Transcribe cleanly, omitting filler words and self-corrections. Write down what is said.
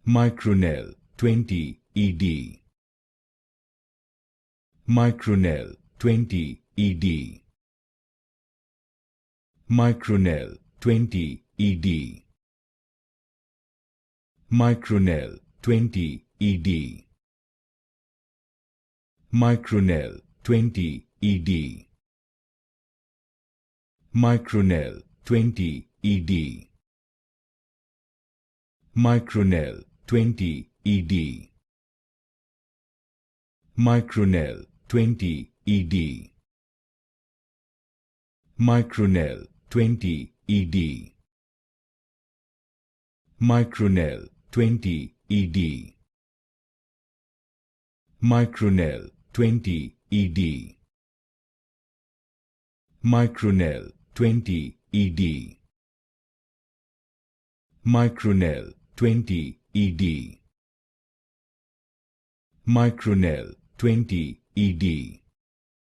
Micronelle 20 ED. Micronelle 20 ED. Micronelle 20 ED. Micronelle 20 ED. Micronelle 20 ED. Micronelle 20 ED. Micronelle 20 ED. Micronelle 20 ED. Micronelle 20 ED. Micronelle 20 ED. Micronelle 20 ED. Micronelle 20 ED. Micronelle 20 ED. Micronelle 20 ED.